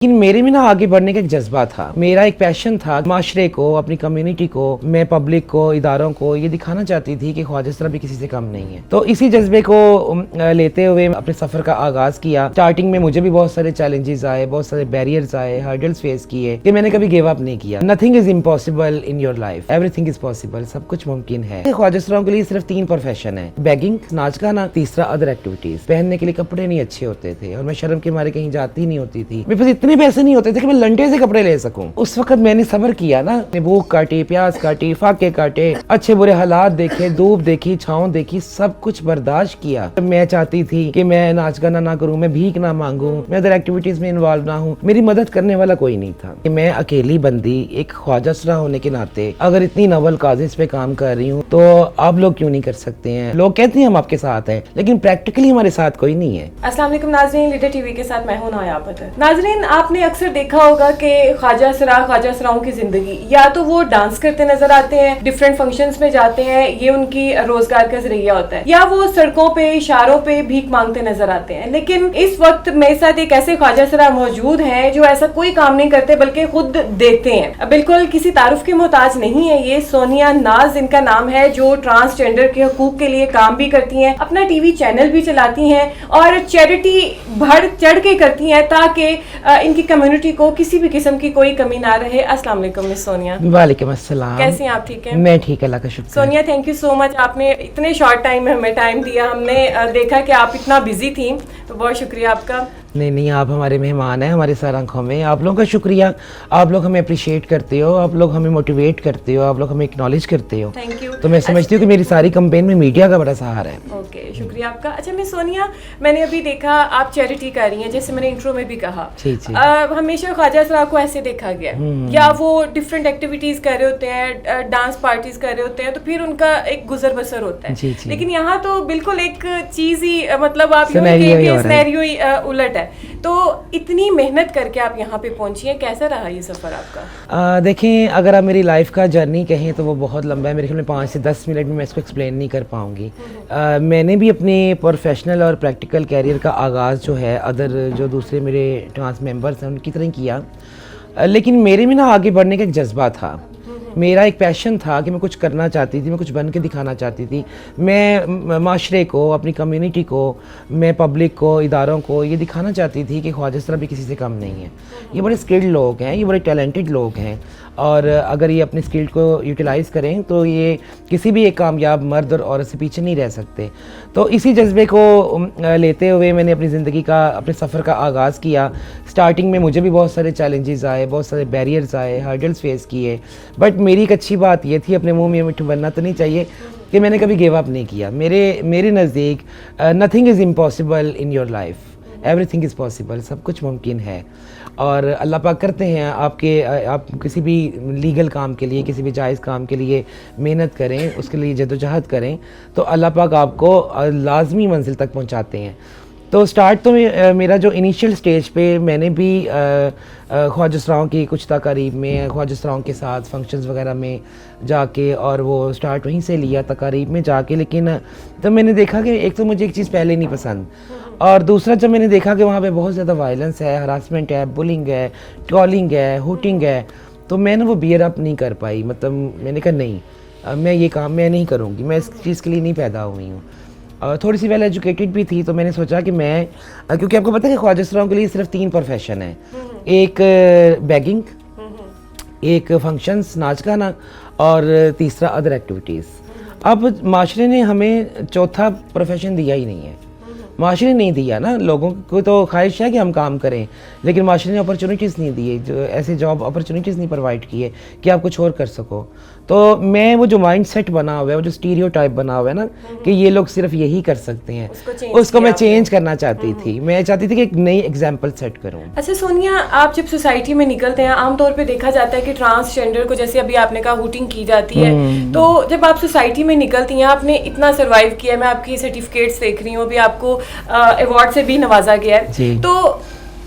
لیکن میرے میں نا آگے بڑھنے کا ایک جذبہ تھا، میرا ایک پیشن تھا، معاشرے کو، اپنی کمیونٹی کو، میں پبلک کو، اداروں کو یہ دکھانا چاہتی تھی کہ خواجہ اسرا بھی کسی سے کم نہیں ہے۔ تو اسی جذبے کو لیتے ہوئے اپنے سفر کا آغاز کیا۔ سٹارٹنگ میں مجھے بھی بہت سارے چیلنجز آئے، بہت سارے بیریئرز آئے، ہرڈلز فیس کیے کہ میں نے کبھی گیو اپ نہیں کیا۔ Nothing is impossible in your life, everything is possible, سب کچھ ممکن ہے۔ خواجہ اسرا کے لیے صرف 3 پروفیشن ہے، بیگنگ، ناچ گانا، تیسرا ادر ایکٹیویٹیز۔ پہننے کے لیے کپڑے نہیں اچھے ہوتے تھے اور میں شرم کے مارے کہیں جاتی نہیں ہوتی تھی، میرے پاس اتنے پیسے نہیں ہوتے تھے کہ میں لنٹے سے کپڑے لے سکوں۔ اس وقت میں نے صبر کیا نا، بھوک کاٹی، پیاز کاٹی، فاقے کاٹے، اچھے برے حالات دیکھے، دھوپ دیکھی، چھاؤں دیکھی، سب کچھ برداشت کیا۔ میں چاہتی تھی کہ میں ناچ گانا نہ کروں، میں بھیک نہ مانگوں، میں ادر ایکٹیویٹیز میں انوالو نہ ہوں، میری مدد کرنے والا کوئی نہیں تھا۔ کہ میں اکیلی بندی ایک خواجہ اسرا ہونے کے ناطے اگر اتنی ناول کازز پہ کام کر رہی ہوں تو آپ لوگ کیوں نہیں کر سکتے ہیں؟ لوگ کہتے ہیں ہم آپ کے ساتھ ہیں، لیکن پریکٹیکلی ہمارے ساتھ کوئی نہیں ہے۔ السلام علیکم ناظرین، لیڈر ٹی وی کے ساتھ میں ہوں نایا پتر۔ ناظرین، آپ نے اکثر دیکھا ہوگا کہ خواجہ اسراؤں کی زندگی یا تو وہ ڈانس کرتے نظر آتے ہیں، ڈفرینٹ فنکشنز میں جاتے ہیں، یہ ان کی روزگار کا ذریعہ ہوتا ہے، یا وہ سڑکوں پہ اشاروں پہ بھیک مانگتے نظر آتے ہیں۔ لیکن اس وقت میرے ساتھ ایک ایسے خواجہ اسرا موجود ہیں جو ایسا کوئی کام نہیں کرتے بلکہ خود دیکھتے ہیں، بالکل کسی تعارف کے محتاج نہیں ہے۔ یہ سونیا ناز ان کا نام ہے، جو ٹرانسجینڈر کے حقوق کے لیے کام بھی کرتی ہیں، اپنا ٹی وی چینل بھی چلاتی ہیں اور چیریٹی بڑھ چڑھ کے کرتی ہیں تاکہ ان کی کمیونٹی کو کسی بھی قسم کی کوئی کمی نہ رہے۔ السلام علیکم مس سونیا۔ وعلیکم السلام۔ کیسی ہیں آپ؟ ٹھیک ہیں؟ میں ٹھیک، اللہ کا شکر۔ سونیا، تھینک یو سو مچ، آپ نے اتنے شارٹ ٹائم میں ہمیں ٹائم دیا۔ ہم نے دیکھا کہ آپ اتنا بزی تھیں، تو بہت شکریہ آپ کا۔ نہیں، آپ ہمارے مہمان ہیں، ہمارے سر آنکھوں میں۔ آپ لوگوں کا شکریہ، آپ لوگ ہمیں اپریشیٹ کرتے ہو، آپ لوگ ہمیں موٹیویٹ کرتے ہو، آپ لوگ ہمیں اکنالج کرتے ہو۔ Thank you. تو میں سمجھتی ہوں کہ میری ساری کمپین میں میڈیا کا بڑا سہارا ہے۔ اوکے، شکریہ آپ کا۔ اچھا مس سونیا، میں نے ابھی دیکھا آپ چیریٹی کر رہی ہیں، جیسے میں نے انٹرو میں بھی کہا۔ ہمیشہ خواجہ اسرا کو ایسے دیکھا گیا، یا وہ ڈفرینٹ ایکٹیویٹیز کر رہے ہوتے ہیں، ڈانس پارٹیز کر رہے ہوتے ہیں، تو پھر ان کا ایک گزر بسر ہوتا ہے۔ لیکن یہاں تو بالکل ایک چیز ہی، مطلب آپ سینیریو ہی الٹ ہے۔ تو اتنی محنت کر کے آپ یہاں پہ پہنچی ہیں، کیسا رہا یہ سفر آپ کا؟ دیکھیں، اگر آپ میری لائف کا جرنی کہیں تو وہ بہت لمبا ہے، میرے خیال میں 5 سے 10 منٹ میں اس کو ایکسپلین نہیں کر پاؤں گی۔ میں نے بھی اپنے پروفیشنل اور پریکٹیکل کیریئر کا آغاز جو ہے ادر جو دوسرے میرے ٹرانس ممبرس ہیں ان کی طرح کیا، لیکن میرے میں نا آگے بڑھنے کا ایک جذبہ تھا، میرا ایک پیشن تھا کہ میں کچھ کرنا چاہتی تھی، میں کچھ بن کے دکھانا چاہتی تھی۔ میں معاشرے کو، اپنی کمیونٹی کو، میں پبلک کو، اداروں کو یہ دکھانا چاہتی تھی کہ خواجہ اسرا بھی کسی سے کم نہیں ہے۔ یہ بڑے اسکلڈ لوگ ہیں، یہ بڑے ٹیلنٹڈ لوگ ہیں، اور اگر یہ اپنی اسکل کو یوٹیلائز کریں تو یہ کسی بھی ایک کامیاب مرد اور عورت سے پیچھے نہیں رہ سکتے۔ تو اسی جذبے کو لیتے ہوئے میں نے اپنی زندگی کا، اپنے سفر کا آغاز کیا۔ سٹارٹنگ میں مجھے بھی بہت سارے چیلنجز آئے، بہت سارے بیریئرز آئے، ہرڈلز فیس کیے، بٹ میری ایک اچھی بات یہ تھی، اپنے منہ میں مٹھو بننا تو نہیں چاہیے، کہ میں نے کبھی گیو اپ نہیں کیا۔ میرے نزدیک nothing is impossible in your life, everything is possible, سب کچھ ممکن ہے۔ اور اللہ پاک کرتے ہیں آپ کسی بھی لیگل کام کے لیے، کسی بھی جائز کام کے لیے محنت کریں، اس کے لیے جدوجہد کریں، تو اللہ پاک آپ کو لازمی منزل تک پہنچاتے ہیں۔ تو سٹارٹ تو میرا جو انیشیل سٹیج پہ میں نے بھی خواجہ اسراؤں کی کچھ تقاریب میں، خواجہ اسراؤں کے ساتھ فنکشنز وغیرہ میں جا کے، اور وہ سٹارٹ وہیں سے لیا تقاریب میں جا کے۔ لیکن تب میں نے دیکھا کہ ایک تو مجھے ایک چیز پہلے نہیں پسند، اور دوسرا جب میں نے دیکھا کہ وہاں پہ بہت زیادہ وائلنس ہے، ہراسمنٹ ہے، بلنگ ہے، ٹرولنگ ہے، ہوٹنگ ہے، تو میں نے وہ بیئر اپ نہیں کر پائی۔ مطلب میں نے کہا نہیں، میں یہ کام میں نہیں کروں گی، میں اس چیز کے لیے نہیں پیدا ہوئی ہوں۔ تھوڑی سی ویل ایجوکیٹڈ بھی تھی، تو میں نے سوچا کہ میں، کیونکہ آپ کو پتہ ہے کہ خواجہ اسراؤں کے لیے صرف 3 پروفیشن ہیں، ایک بیگنگ، ایک فنکشنز ناچ گانا، اور تیسرا ادر ایکٹیویٹیز۔ اب معاشرے نے ہمیں چوتھا پروفیشن دیا ہی نہیں ہے، معاشرے نے نہیں دیا نا۔ لوگوں کو تو خواہش ہے کہ ہم کام کریں، لیکن معاشرے نے اپرچونیٹیز نہیں دیے، جو ایسے جاب اپرچونیٹیز نہیں پرووائڈ کیے کہ آپ کچھ اور کر سکو۔ تو میں وہ جو مائنڈ سیٹ بنا ہوا ہے، وہ جو اسٹیریو ٹائپ بنا ہوا ہے نا کہ یہ لوگ صرف یہی کر سکتے ہیں، اس کو میں چینج کرنا چاہتی تھی۔ میں چاہتی تھی کہ ایک نئی ایگزامپل سیٹ کروں۔ اچھا سونیا، آپ جب سوسائٹی میں نکلتے ہیں، عام طور پہ دیکھا جاتا ہے کہ ٹرانسجینڈر کو، جیسے ابھی آپ نے کہا، ہوٹنگ کی جاتی ہے، تو جب آپ سوسائٹی میں نکلتی ہیں، آپ نے اتنا سروائیو کیا ہے، میں آپ کی سرٹیفکیٹس دیکھ رہی ہوں، ابھی آپ کو ایوارڈ سے بھی نوازا گیا ہے، تو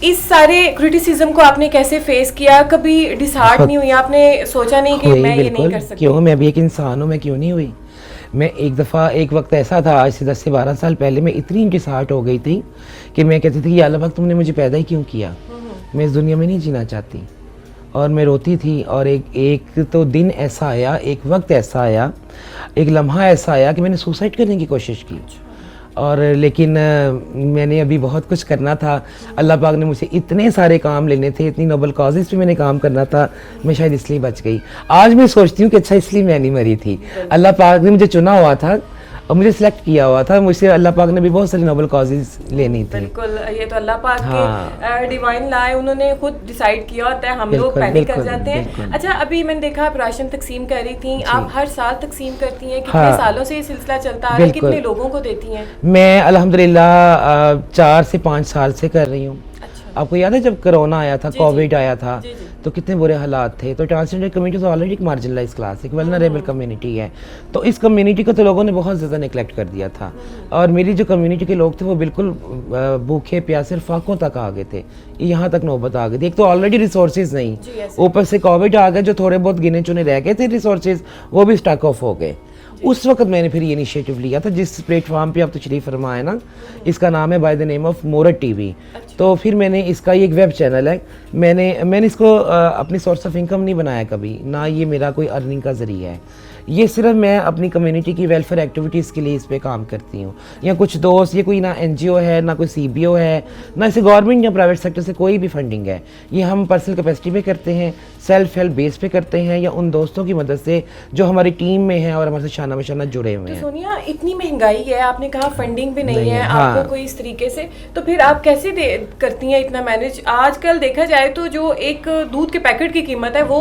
اس سارے کرٹیسزم کو آپ نے کیسے فیس کیا؟ کبھی ڈسہارٹ نہیں ہوئی؟ آپ نے سوچا نہیں کہ میں یہ نہیں کر سکتی؟ کیوں، میں بھی ایک انسان ہوں، میں کیوں نہیں ہوئی؟ میں ایک دفعہ، ایک وقت ایسا تھا آج سے 10 سے 12 سال پہلے، میں اتنی ڈسہارٹ ہو گئی تھی کہ میں کہتی تھی کہ یا اللہ پاک تم نے مجھے پیدا ہی کیوں کیا؟ میں اس دنیا میں نہیں جینا چاہتی. اور میں روتی تھی, اور ایک تو دن ایسا آیا, ایک وقت ایسا آیا, ایک لمحہ ایسا آیا کہ میں نے سوسائڈ کرنے کی کوشش کی. اور لیکن میں نے ابھی بہت کچھ کرنا تھا. اللہ پاک نے مجھے اتنے سارے کام لینے تھے, اتنی نوبل کازز پہ میں نے کام کرنا تھا, میں شاید اس لیے بچ گئی. آج میں سوچتی ہوں کہ اچھا اس لیے میں نہیں مری تھی. اللہ پاک نے مجھے چنا ہوا تھا اور مجھے سلیکٹ کیا ہوا تھا. مجھ سے اللہ پاک نے بھی بہت ساری نوبل کازز لینی تھی. بالکل, یہ تو اللہ پاک کے ڈیوائن لا ہے, انہوں نے خود ڈیسائیڈ کیا ہوتا ہے, ہم لوگ پینک کر جاتے ہیں. اچھا, ابھی میں نے دیکھا آپ راشن تقسیم کر رہی تھیں, آپ ہر سال تقسیم کرتی ہیں, کتنے سالوں سے یہ سلسلہ چلتا آ رہا ہے, کتنے لوگوں کو دیتی ہیں؟ میں الحمدللہ 4 سے 5 سال سے کر رہی ہوں. آپ کو یاد ہے جب کرونا آیا تھا, کووڈ آیا تھا, تو کتنے برے حالات تھے. تو ٹرانسجنڈر کمیونٹی تو آلریڈی ایک مارجنلائز کلاس ہے, ایک ولنریبل کمیونٹی ہے. تو اس کمیونٹی کو تو لوگوں نے بہت زیادہ نگلیکٹ کر دیا تھا. اور میری جو کمیونٹی کے لوگ تھے وہ بالکل بھوکے پیاسے فاقوں تک آ گئے تھے. یہاں تک نوبت آ گئی تھی. ایک تو آلریڈی ریسورسز نہیں, اوپر سے کووڈ آ گئے, جو تھوڑے بہت گنے چنے رہ گئے تھے ریسورسز وہ بھی اسٹاک آف ہو گئے. اس وقت میں نے پھر یہ انیشیٹو لیا تھا, جس پلیٹ فارم پہ آپ تشریف فرما ہے نا, اس کا نام ہے بائی دا نیم آف مورت ٹی وی. تو پھر میں نے اس کا یہ ایک ویب چینل ہے, میں نے اس کو اپنی سورس آف انکم نہیں بنایا کبھی, نہ یہ میرا کوئی ارننگ کا ذریعہ ہے. یہ صرف میں اپنی کمیونٹی کی ویلفیئر ایکٹیویٹیز کے لیے اس پہ کام کرتی ہوں. یا کچھ دوست, یہ کوئی نہ این جی او ہے, نہ کوئی سی بی او ہے, نہ اسے گورنمنٹ یا پرائیویٹ سیکٹر سے کوئی بھی فنڈنگ ہے. یہ ہم پرسنل کیپیسٹی پہ کرتے ہیں, سیلف ہیلپ بیس پہ کرتے ہیں, یا ان دوستوں کی مدد سے جو ہماری ٹیم میں ہیں اور ہمارے سے شانہ بشانہ جڑے ہوئے ہیں. سونیا, اتنی مہنگائی ہے, آپ نے کہا فنڈنگ بھی نہیں ہے آپ کو کوئی اس طریقے سے, تو پھر آپ کیسے کرتی ہیں اتنا مینج؟ آج کل دیکھا جائے تو جو ایک دودھ کے پیکٹ کی قیمت ہے وہ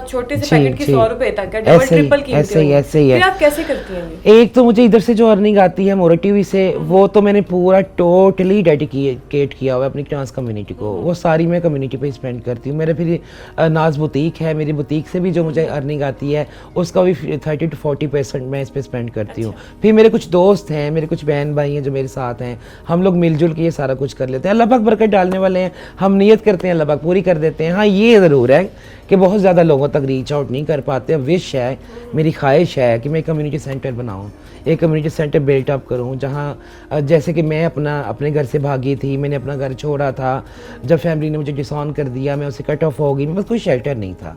چھوٹے سے پیکٹ کی 100 روپے تک ہے, ڈبل ٹرپل قیمت ایسے ہی ہے. آپ کیسے کرتی ہیں؟ ایک تو مجھے ادھر سے جو ارننگ آتی ہے مورت ٹی وی سے, وہ تو میں نے پورا ٹوٹلی ڈیڈیکیٹ کیا ہوا ہے اپنی ٹرانس کمیونٹی کو. وہ ساری میں کمیونٹی پہ اسپینڈ کرتی ہوں. میرے پھر ناز بوتیک ہے, میری بوتیک سے بھی جو مجھے ارننگ آتی ہے اس کا بھی 30 to 40% میں اس پہ اسپینڈ کرتی ہوں. پھر میرے کچھ دوست ہیں, میرے کچھ بہن بھائی ہیں جو میرے ساتھ ہیں, ہم لوگ مل جل کے یہ سارا کچھ کر لیتے ہیں. اللہ پاک برکت ڈالنے والے ہیں, ہم نیت کرتے ہیں اللہ پاک پوری کر دیتے ہیں. ہاں یہ ضرور ہے کہ بہت زیادہ لوگوں تک ریچ آؤٹ نہیں کر پاتے. وش ہے, میری خواہش ہے کہ میں کمیونٹی سینٹر بناؤں, ایک کمیونٹی سینٹر بلٹ اپ کروں, جہاں جیسے کہ میں اپنے گھر سے بھاگی تھی, میں نے اپنا گھر چھوڑا تھا, جب فیملی نے مجھے ڈس آن کر دیا, میں اسے کٹ آف ہو گئی, میرے پاس کوئی شیلٹر نہیں تھا,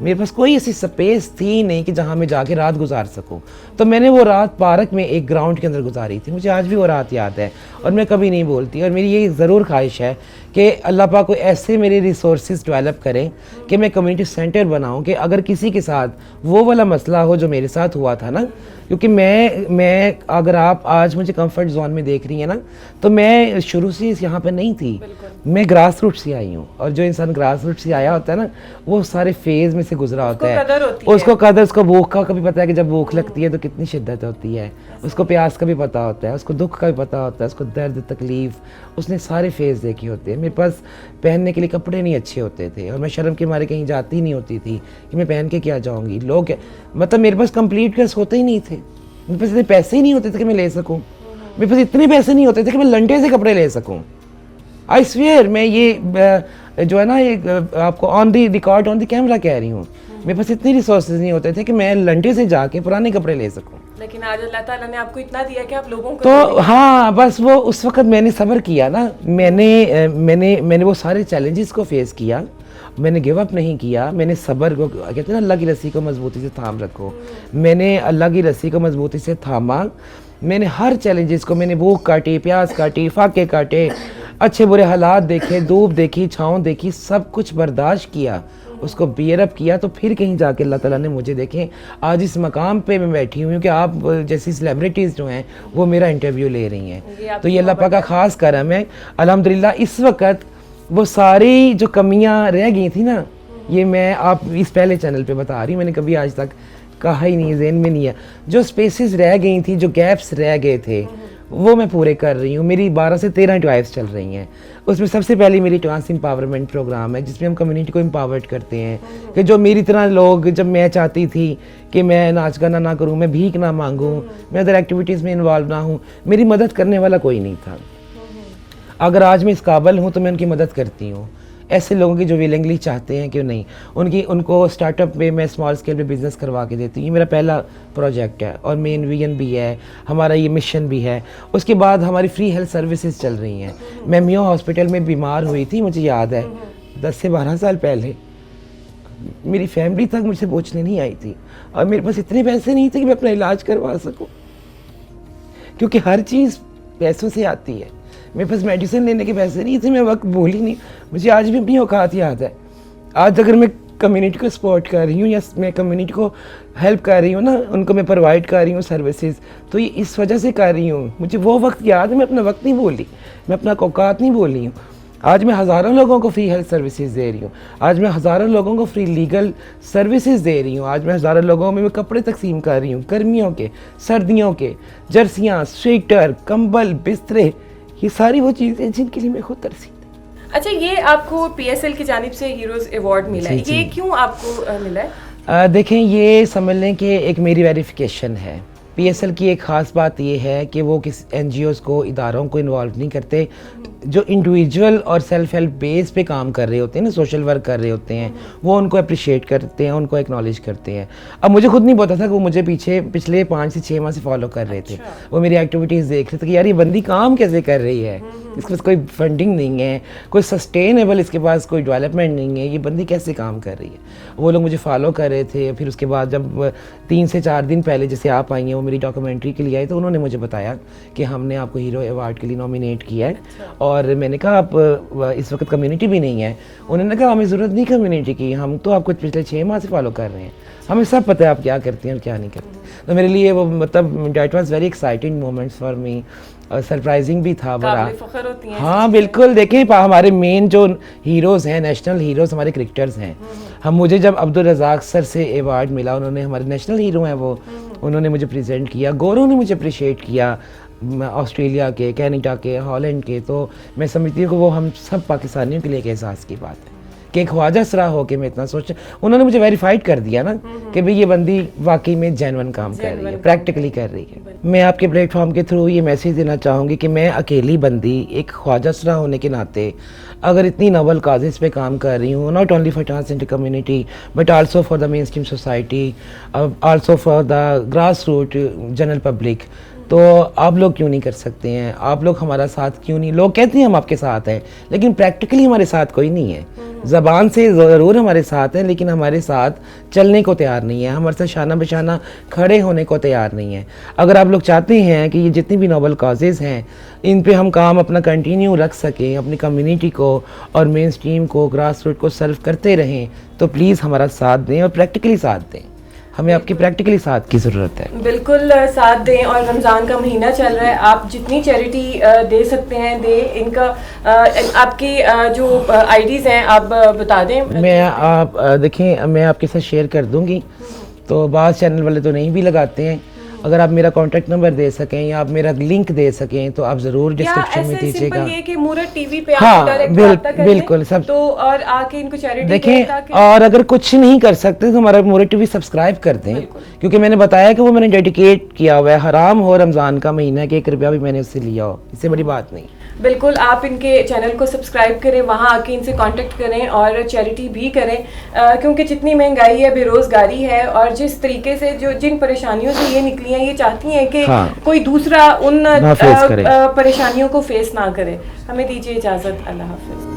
میرے پاس کوئی ایسی سپیس تھی نہیں کہ جہاں میں جا کے رات گزار سکوں. تو میں نے وہ رات پارک میں ایک گراؤنڈ کے اندر گزاری تھی. مجھے آج بھی وہ رات یاد ہے اور میں کبھی نہیں بولتی. اور میری یہ ضرور خواہش ہے کہ اللہ پاک کو ایسے میرے ریسورسز ڈیولپ کریں کہ میں کمیونٹی سینٹر بناؤں, کہ اگر کسی کے ساتھ وہ والا مسئلہ ہو جو میرے ساتھ ہوا تھا نا, کیونکہ میں اگر آپ آج مجھے کمفرٹ زون میں دیکھ رہی ہیں نا, تو میں شروع سے یہاں پہ نہیں تھی, میں گراس روٹ سے آئی ہوں. اور جو انسان گراس روٹ سے آیا ہوتا ہے نا, وہ سارے فیز میں سے گزرا ہوتا ہے, اس کو قدر, اس کو بھوک کا کبھی پتہ ہے کہ جب بھوک لگتی ہے تو کتنی شدت ہوتی ہے, اس کو پیاس کا بھی پتہ ہوتا ہے, اس کو دکھ کا بھی پتہ ہوتا ہے, اس کو درد تکلیف, اس نے سارے فیز دیکھے ہوتے ہیں. میرے پاس پہننے کے لیے کپڑے نہیں اچھے ہوتے تھے, اور میں شرم کے مارے کہیں جاتی نہیں ہوتی تھی کہ میں پہن کے کیا جاؤں گی. لوگ مطلب میرے پاس کمپلیٹ ڈریس ہوتے ہی نہیں تھے, میرے پاس اتنے پیسے ہی نہیں ہوتے تھے کہ میں لے سکوں, میرے پاس اتنے پیسے نہیں ہوتے تھے کہ میں لنٹے سے کپڑے لے سکوں. آئی سویئر, میں یہ جو ہے نا آپ کو آن دی ریکارڈ آن دی کیمرہ کہہ رہی ہوں, میرے پاس اتنی ریسورسز نہیں ہوتے تھے کہ میں لنٹے سے جا کے پرانے کپڑے لے سکوں. لیکن آج اللہ تعالیٰ نے آپ کو اتنا دیا کہ آپ لوگوں کو, تو ہاں بس وہ اس وقت میں نے صبر کیا نا, میں نے وہ سارے چیلنجز کو فیس کیا, میں نے گیو اپ نہیں کیا, میں نے صبر کو, کہتے ہیں نا اللہ کی رسی کو مضبوطی سے تھام رکھو, میں نے اللہ کی رسی کو مضبوطی سے تھاما. میں نے ہر چیلنجز کو, میں نے بھوک کاٹی, پیاس کاٹی, فاقے کاٹے, اچھے برے حالات دیکھے, دھوپ دیکھی, چھاؤں دیکھی, سب کچھ برداشت کیا, اس کو بیئر اپ کیا. تو پھر کہیں جا کے اللہ تعالیٰ نے مجھے دیکھیں آج اس مقام پہ میں بیٹھی ہوں کہ آپ جیسی سیلیبریٹیز جو ہیں وہ میرا انٹرویو لے رہی ہیں. تو یہ اللہ پاک کا خاص کرم ہے الحمدللہ. اس وقت وہ ساری جو کمیاں رہ گئی تھیں نا, یہ میں آپ اس پہلے چینل پہ بتا رہی ہوں, میں نے کبھی آج تک کہا ہی نہیں, ذہن میں نہیں ہے. جو سپیسز رہ گئی تھیں, جو گیپس رہ گئے تھے, وہ میں پورے کر رہی ہوں. میری 12 سے 13 ڈرائیوز چل رہی ہیں. اس میں سب سے پہلی میری ٹرانس امپاورمنٹ پروگرام ہے, جس میں ہم کمیونٹی کو امپاورڈ کرتے ہیں کہ جو میری طرح لوگ, جب میں چاہتی تھی کہ میں ناچ گانا نہ کروں, میں بھیک نہ مانگوں, میں ادر ایکٹیویٹیز میں انوالو نہ ہوں, میری مدد کرنے والا کوئی نہیں تھا. اگر آج میں اس قابل ہوں تو میں ان کی مدد کرتی ہوں. ایسے لوگوں کی جو ویلنگلی چاہتے ہیں کہ نہیں, ان کو اسٹارٹ اپ میں اسمال اسکیل پہ بزنس کروا کے دیتی ہوں. یہ میرا پہلا پروجیکٹ ہے اور مین ویژن بھی ہے, ہمارا یہ مشن بھی ہے. اس کے بعد ہماری فری ہیلتھ سروسز چل رہی ہیں. میں میو ہاسپٹل میں بیمار ہوئی تھی, مجھے یاد ہے 10 سے 12 سال پہلے میری فیملی تک مجھ سے پوچھنے نہیں آئی تھی, اور میرے پاس اتنے پیسے نہیں تھے کہ میں اپنا علاج کروا سکوں, کیونکہ ہر چیز پیسوں سے آتی ہے. میرے پاس میڈیسن لینے کے پیسے نہیں تھے, میں وقت بھول ہی نہیں. مجھے آج بھی اپنی اوقات یاد ہے. آج اگر میں کمیونٹی کو سپورٹ کر رہی ہوں یا میں کمیونٹی کو ہیلپ کر رہی ہوں نا, ان کو میں پرووائڈ کر رہی ہوں سروسز, تو یہ اس وجہ سے کر رہی ہوں. مجھے وہ وقت یاد ہے, میں اپنا وقت نہیں بھول رہی, میں اپنا اوقات نہیں بول رہی ہوں. آج میں ہزاروں لوگوں کو فری ہیلتھ سروسز دے رہی ہوں. آج میں ہزاروں لوگوں کو فری لیگل سروسز دے رہی ہوں. آج میں ہزاروں لوگوں میں کپڑے تقسیم کر رہی ہوں, گرمیوں کے, سردیوں کے, جرسیاں, سویٹر, کمبل, بسترے, یہ ساری وہ چیزیں جن کے لیے میں خود ترسی. اچھا, یہ آپ کو پی ایس ایل کی جانب سے ہیروز ایوارڈ ملا ہے, یہ کیوں آپ کو ملا ہے؟ دیکھیں, یہ سمجھ لیں کہ ایک میری ویریفیکیشن ہے. پی ایس ایل کی ایک خاص بات یہ ہے کہ وہ کسی این جی اوز کو, اداروں کو انوالو نہیں کرتے. جو انڈیویجول اور سیلف ہیلپ بیس پہ کام کر رہے ہوتے ہیں نا, سوشل ورک کر رہے ہوتے ہیں, وہ ان کو اپریشیٹ کرتے ہیں, ان کو ایکنالج کرتے ہیں. اب مجھے خود نہیں پتا تھا کہ وہ مجھے پچھلے 5 سے 6 ماہ سے فالو کر رہے تھے. وہ میری ایکٹیویٹیز دیکھ رہے تھے کہ یار یہ بندی کام کیسے کر رہی ہے, اس کے پاس کوئی فنڈنگ نہیں ہے, کوئی سسٹینیبل اس کے پاس کوئی ڈیولپمنٹ نہیں ہے, یہ بندی کیسے کام کر رہی ہے. وہ لوگ مجھے فالو کر رہے تھے. پھر اس کے بعد جب 3 سے 4 دن پہلے جیسے آپ آئی ہیں, وہ میری ڈاکومنٹری کے لیے آئی, تو انہوں نے مجھے بتایا کہ ہم نے آپ کو ہیرو ایوارڈ کے لیے نامینیٹ کیا ہے. اور میں نے کہا آپ اس وقت کمیونٹی بھی نہیں ہے. انہوں نے کہا ہمیں ضرورت نہیں کمیونٹی کی, ہم تو آپ کو پچھلے 6 ماہ سے فالو کر رہے ہیں, ہمیں سب پتہ ہے آپ کیا کرتے ہیں اور کیا نہیں کرتے. تو میرے لیے وہ مطلب that was very exciting moments for me, surprising بھی تھا بڑا. ہاں بالکل. دیکھیں, ہمارے مین جو ہیروز ہیں, نیشنل ہیروز ہمارے کرکٹرز ہیں. مجھے جب عبدالرزاق سر سے ایوارڈ ملا, انہوں نے, ہمارے نیشنل ہیرو ہیں وہ, انہوں نے مجھے پریزنٹ کیا. گورو نے مجھے اپریشیٹ کیا, آسٹریلیا کے, کینیڈا کے, ہالینڈ کے. تو میں سمجھتی ہوں کہ وہ ہم سب پاکستانیوں کے لیے ایک احساس کی بات ہے کہ ایک خواجہ سرا ہو کے میں اتنا سوچا. انہوں نے مجھے ویریفائڈ کر دیا نا کہ بھئی یہ بندی واقعی میں جینون کام کر رہی ہے, پریکٹیکلی کر رہی ہے. میں آپ کے پلیٹ فارم کے تھرو یہ میسیج دینا چاہوں گی کہ میں اکیلی بندی ایک خواجہ سرا ہونے کے ناطے اگر اتنی نوبل کازز پہ کام کر رہی ہوں, not only for transgender community but also for the mainstream society, also for the grass root general public, تو آپ لوگ کیوں نہیں کر سکتے ہیں؟ آپ لوگ ہمارا ساتھ کیوں نہیں؟ لوگ کہتے ہیں ہم آپ کے ساتھ ہیں, لیکن پریکٹیکلی ہمارے ساتھ کوئی نہیں ہے. زبان سے ضرور ہمارے ساتھ ہیں, لیکن ہمارے ساتھ چلنے کو تیار نہیں ہے, ہمارے ساتھ شانہ بشانہ کھڑے ہونے کو تیار نہیں ہے. اگر آپ لوگ چاہتے ہیں کہ یہ جتنی بھی نوبل کازز ہیں ان پہ ہم کام اپنا کنٹینیو رکھ سکیں, اپنی کمیونٹی کو اور مین اسٹریم کو, گراس روٹ کو سرو کرتے رہیں, تو پلیز ہمارا ساتھ دیں اور پریکٹیکلی ساتھ دیں. ہمیں آپ کی پریکٹیکلی ساتھ کی ضرورت ہے. بالکل ساتھ دیں. اور رمضان کا مہینہ چل رہا ہے, آپ جتنی چیریٹی دے سکتے ہیں دیں. ان کا آپ کی جو آئی ڈیز ہیں آپ بتا دیں. میں آپ دیکھیں, میں آپ کے ساتھ شیئر کر دوں گی. تو بعض چینل والے تو نہیں بھی لگاتے ہیں. اگر آپ میرا کانٹیکٹ نمبر دے سکیں یا آپ میرا لنک دے سکیں تو آپ ضرور ڈسکرپشن میں دیجیے گا. یہ کہ مورت ٹی وی پہ آپ ڈائریکٹ رابطہ کریں, بالکل سب تو اور آ کے ان کو چیریٹی دیکھیں. اور اگر کچھ نہیں کر سکتے تو ہمارا مورت ٹی وی سبسکرائب کر دیں, کیونکہ میں نے بتایا کہ وہ میں نے ڈیڈیکیٹ کیا ہوا ہے. حرام ہو رمضان کا مہینہ کہ 1 روپیہ بھی میں نے اس سے لیا ہو, اس سے بڑی بات نہیں. بالکل, آپ ان کے چینل کو سبسکرائب کریں, وہاں آ کے ان سے کانٹیکٹ کریں اور چیریٹی بھی کریں, کیونکہ جتنی مہنگائی ہے, بے روزگاری ہے, اور جس طریقے سے جو جن پریشانیوں سے یہ نکلی ہیں, یہ چاہتی ہیں کہ کوئی دوسرا ان پریشانیوں کو فیس نہ کرے. ہمیں دیجیے اجازت. اللہ حافظ.